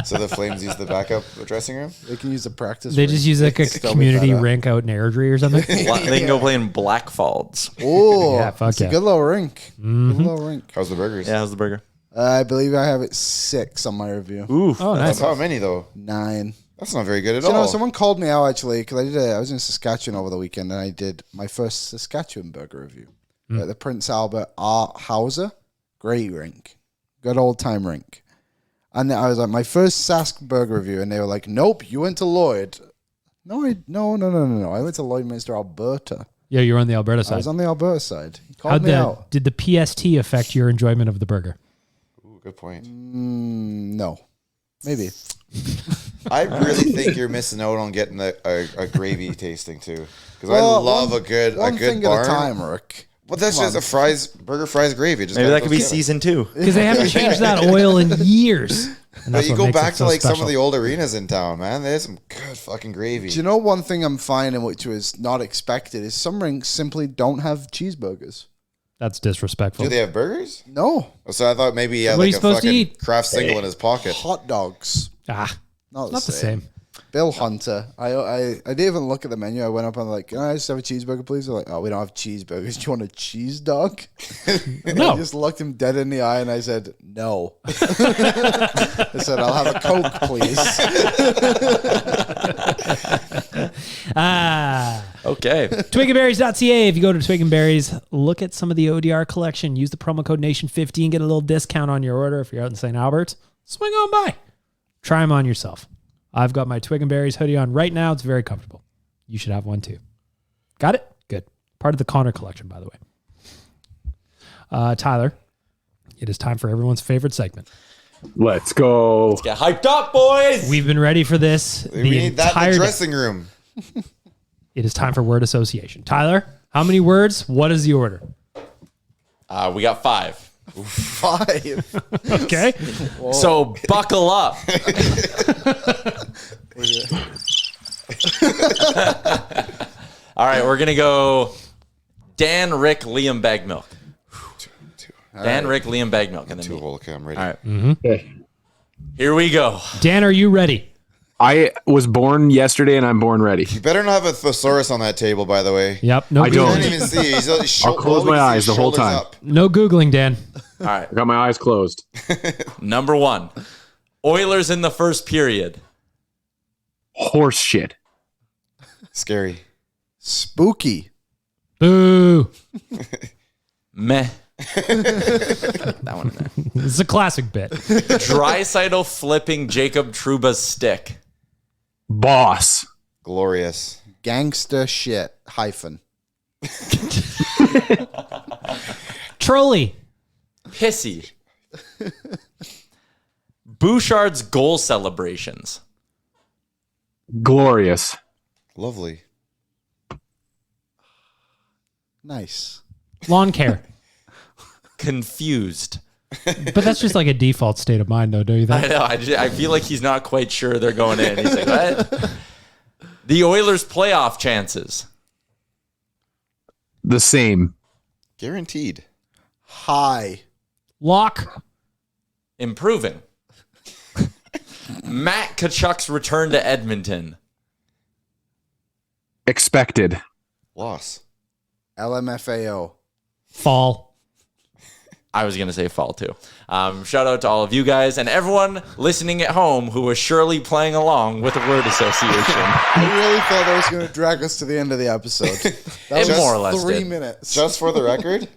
So the Flames use the backup dressing room? They can use the practice. They rink. just use like a Still be community better. rink out in Airdrie or something. They can go play in Blackfalds. Oh, Yeah, fuck it's a yeah. good little rink. Good little rink. How's the burgers? Yeah, how's the burger? I believe I have it 6 on my review. Ooh. Oh, nice. That's how many, though? 9. That's not very good at You know, all. someone called me out actually because I was in Saskatchewan over the weekend and I did my first Saskatchewan burger review at the Prince Albert Art Hauser. Great rink, good old time rink. And I was like, my first Sask burger review, and they were like, "Nope, you went to Lloyd." No. I went to Lloydminster, Alberta. Yeah, you're on the Alberta I side. was on the Alberta side. He called me out. Did the PST affect your enjoyment of the burger? Ooh, good point. No, maybe. I really think you're missing out on getting a gravy tasting too, because I love a good one thing barn. at a time, Rick. But that's just a burger fries gravy. Just Maybe gotta that go could be together. season 2. Because they haven't changed that oil in years. And But that's you what go makes it back to so like some special. of the old arenas in town, man. There's some good fucking gravy. Do you know one thing I'm finding, which was not expected, is some rinks simply don't have cheeseburgers. That's disrespectful. Do they have burgers? No, So I thought maybe he had What are like you a supposed to fucking eat? Kraft single in his pocket. hot dogs. Not the same. Bill Hunter. I didn't even look at the menu. I went up and like, can I just have a cheeseburger, please? They're like, oh, we don't have cheeseburgers. Do you want a cheese dog? No. I just looked him dead in the eye and I said, no. I said, I'll have a Coke, please. Okay. Twigandberries.ca. If you go to Twig and Berries, look at some of the ODR collection. Use the promo code Nation15. Get a little discount on your order if you're out in St. Albert. Swing on by. Try them on yourself. I've got my Twig and Berries hoodie on right now. It's very comfortable. You should have one too. Got it? Good. Part of the Connor collection, by the way. Tyler, it is time for everyone's favorite segment. Let's go. Get hyped up, boys. We've been ready for this We need that in entire the day. dressing room. It is time for word association. Tyler, how many words? What is the order? We got 5. 5. Okay. So buckle up. All right, we're going to go Dan, Rick, Liam, bag milk. Dan, Rick, Liam, bag milk. And then Two me. Volca, I'm ready. All right. Here we go. Dan, are you ready? I was born yesterday and I'm born ready. You better not have a thesaurus on that table, by the way. Yep. No I I don't. don't even see. I'll close my eyes the whole time. No Googling, Dan. All right. I got my eyes closed. Number 1. Oilers in the first period. Horse shit. Scary. Spooky. Boo. Meh. That one in there. This is a classic bit. Draisaitl flipping Jacob Trouba's stick. Boss. Glorious. Gangster shit. Hyphen. Trolley. Pissy. Bouchard's goal celebrations. Glorious. Lovely. Nice. Lawn care. Confused. But that's just like a default state of mind, though, don't you think? I know. I feel like he's not quite sure they're going in. He's like, what? The Oilers' playoff chances. The same. Guaranteed. High. Lock. Improving. Matt Tkachuk's return to Edmonton. Expected. Loss. LMFAO. Fall. I was going to say fall too. Shout out to all of you guys and everyone listening at home who was surely playing along with the word association. I really thought that was going to drag us to the end of the episode. That It was more or less 3 did. minutes. Just for the record,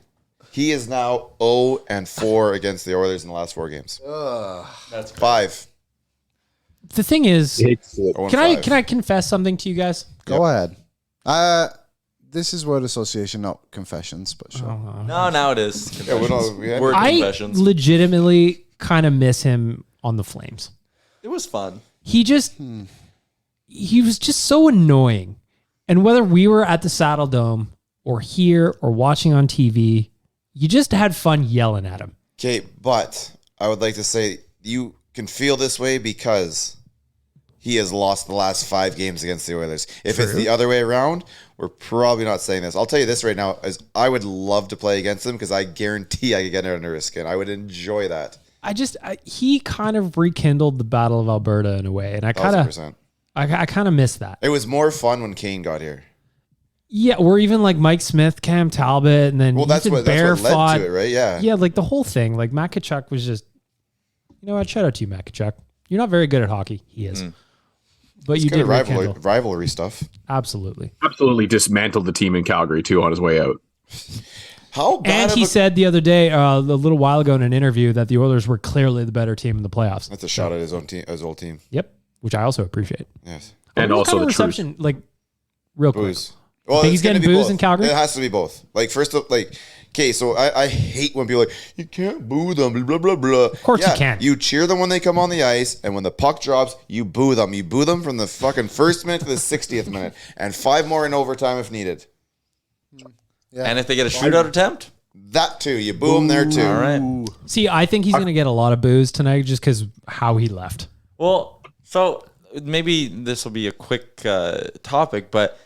he is now 0-4 against the Oilers in the last 4 games. That's 5. The thing is, can I 0-5. confess something to you guys? Go ahead. This is word association, not confessions, but sure. No, now it is. Yeah, we had Word I confessions. legitimately kind of miss him on the Flames. It was fun. He was just so annoying. And whether we were at the Saddle Dome or here or watching on TV, you just had fun yelling at him. Okay, but I would like to say you can feel this way because he has lost the last 5 games against the Oilers. If it's the other way around, we're probably not saying this. I'll tell you this right now, is I would love to play against him because I guarantee I could get under his skin. I would enjoy that. he kind of rekindled the Battle of Alberta in a way, and I kind of miss that. It was more fun when Kane got here. Yeah, or even like Mike Smith, Cam Talbot, and then that's what led to it, right? Yeah, like the whole thing. Like Matt Tkachuk was just, you know what? Shout out to you, Matt Tkachuk. You're not very good at hockey. He is, but it's you did rivalry stuff. Absolutely dismantled the team in Calgary too on his way out. How bad? And he said the other day, a little while ago in an interview, that the Oilers were clearly the better team in the playoffs. That's a shot at his old team. Yep, which I also appreciate. Yes, and also the reception, like real quick. Booze. Well, think he's getting booze in Calgary? It has to be both. Like first, okay, so I hate when people are like, you can't boo them, blah blah blah. Of course you can. You cheer them when they come on the ice, and when the puck drops, you boo them. You boo them from the fucking first minute to the 60th minute, and 5 more in overtime if needed. Yeah. And if they get a shootout attempt, that too, you boo them there too. All right. See, I think he's going to get a lot of boos tonight just because how he left. Well, so maybe this will be a quick topic, but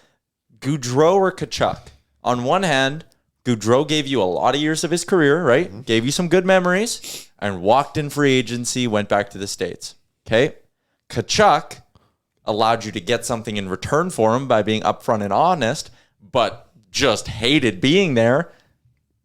Gaudreau or Tkachuk? On one hand, Gaudreau gave you a lot of years of his career, right? Mm-hmm. Gave you some good memories, and walked in free agency, went back to the States. Okay? Tkachuk allowed you to get something in return for him by being upfront and honest, but just hated being there.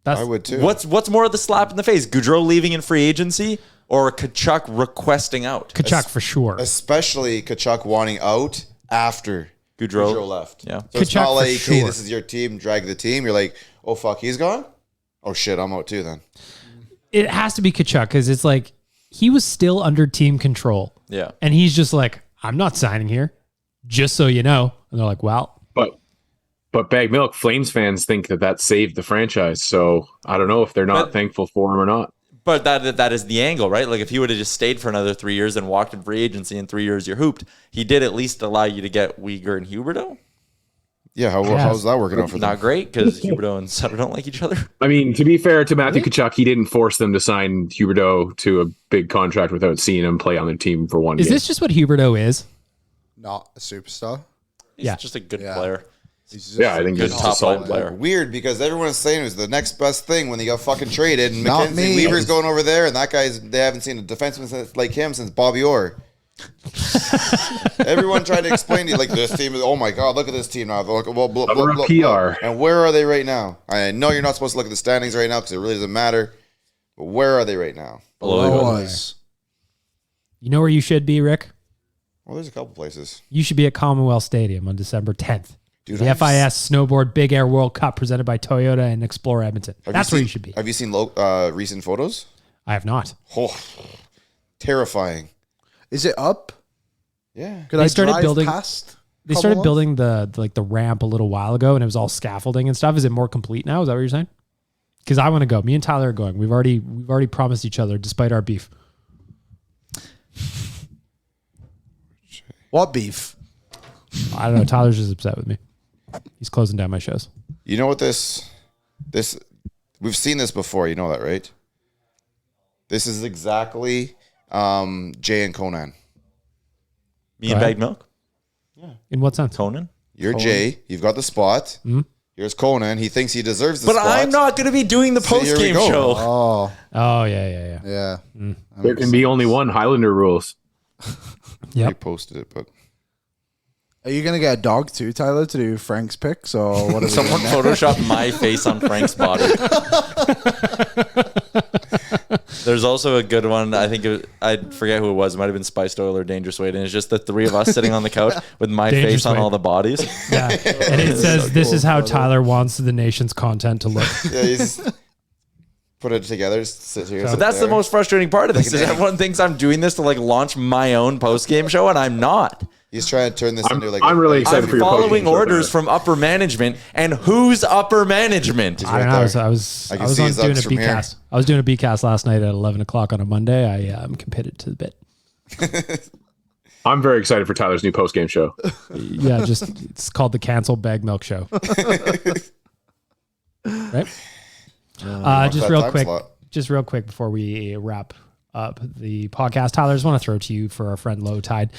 I would too. What's more of the slap in the face? Gaudreau leaving in free agency or Tkachuk requesting out? Tkachuk for sure. Especially Tkachuk wanting out after Gaudreau left. Yeah. So it's not like, hey, this is your team, drag the team. You're like, oh, fuck, he's gone? Oh, shit, I'm out too then. It has to be Tkachuk because it's like he was still under team control. Yeah. And he's just like, I'm not signing here, just so you know. And they're like, well. But Bag Milk, Flames fans think that saved the franchise. So I don't know if they're not thankful for him or not. But that is the angle, right? Like if he would have just stayed for another 3 years and walked in free agency in 3 years, you're hooped. He did at least allow you to get Uyghur and Huberdeau. Yeah, how's that working out for them? Not great because Huberdeau and Sutter don't like each other. I mean, to be fair to Matthew Tkachuk, he didn't force them to sign Huberdeau to a big contract without seeing him play on their team for one game. Is this just what Huberdeau is? Not a superstar. He's just a good player. I think he's a top solid player. Weird because everyone's saying it was the next best thing when he got fucking traded, and Mackenzie Weaver's going over there, and that they haven't seen a defenseman like him since Bobby Orr. Everyone tried to explain to you like this team is, oh my god, look at this team now. Look, PR. And where are they right now? I know you're not supposed to look at the standings right now because it really doesn't matter. But where are they right now? Below us. You know where you should be, Rick? Well, there's a couple places. You should be at Commonwealth Stadium on December 10th. Dude, the FIS Snowboard Big Air World Cup presented by Toyota and Explore Edmonton. That's where you should be. Have you seen recent photos? I have not. Oh, terrifying. Is it up? Yeah. Could I drive past? They started building the ramp a little while ago, and it was all scaffolding and stuff. Is it more complete now? Is that what you're saying? Because I want to go. Me and Tyler are going. We've already promised each other, despite our beef. What beef? I don't know. Tyler's just upset with me. He's closing down my shows. You know what this we've seen this before. You know that, right? This is exactly Jay and Conan. Me and Bag Milk? Yeah. In what sense? Conan? You're Jay. You've got the spot. Mm-hmm. Here's Conan. He thinks he deserves the spot. But I'm not going to be doing the post-game show. Oh, yeah. There can be only one. Highlander rules. Yeah. I posted it, but... Are you gonna get a dog too, Tyler, to do Frank's picks, or what? Someone photoshopped my face on Frank's body. There's also a good one. I think I forget who it was. It might have been Spiced Oil or Dangerous Weight, and it's just the three of us sitting on the couch with my face on all the bodies. Yeah, and it says, so "This is how Tyler wants the nation's content to look." Yeah, he's put it together, sit here. But that's the most frustrating part of this. Is everyone thinks I'm doing this to like launch my own post game show, and I'm not. He's trying to turn this into like... I'm really excited for your following orders from upper management, and who's upper management? I don't know. I was on doing a B-cast. I was doing a B-cast last night at 11 o'clock on a Monday. I am committed to the bit. I'm very excited for Tyler's new post-game show. Yeah, it's called the Canceled Bag Milk Show. Right? Just real quick before we wrap up the podcast, Tyler, I just want to throw to you for our friend Lowetide.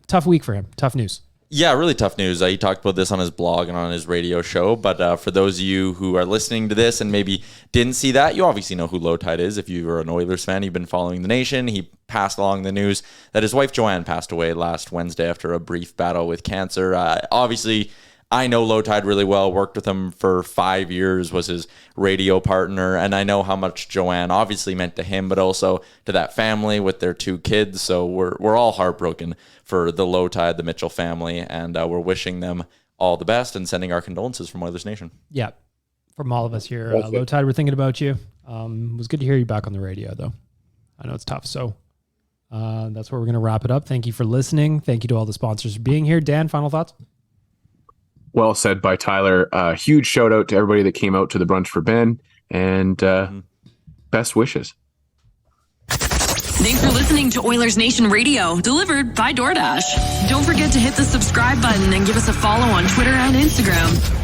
Tough week for him. Tough news. Yeah, really tough news. He talked about this on his blog and on his radio show. But for those of you who are listening to this and maybe didn't see that, you obviously know who Lowetide is. If you were an Oilers fan, you've been following the nation. He passed along the news that his wife Joanne passed away last Wednesday after a brief battle with cancer. Obviously, I know Lowetide really well, worked with him for 5 years, was his radio partner, and I know how much Joanne obviously meant to him, but also to that family with their 2 kids. So we're all heartbroken for the Lowetide, the Mitchell family, and we're wishing them all the best and sending our condolences from Oilers Nation. Yeah, from all of us here. Lowetide, we're thinking about you. It was good to hear you back on the radio, though. I know it's tough, so that's where we're going to wrap it up. Thank you for listening. Thank you to all the sponsors for being here. Dan, final thoughts? Well said by Tyler. Huge shout out to everybody that came out to the brunch for Ben, and best wishes. Thanks for listening to Oilersnation Radio, delivered by DoorDash. Don't forget to hit the subscribe button and give us a follow on Twitter and Instagram.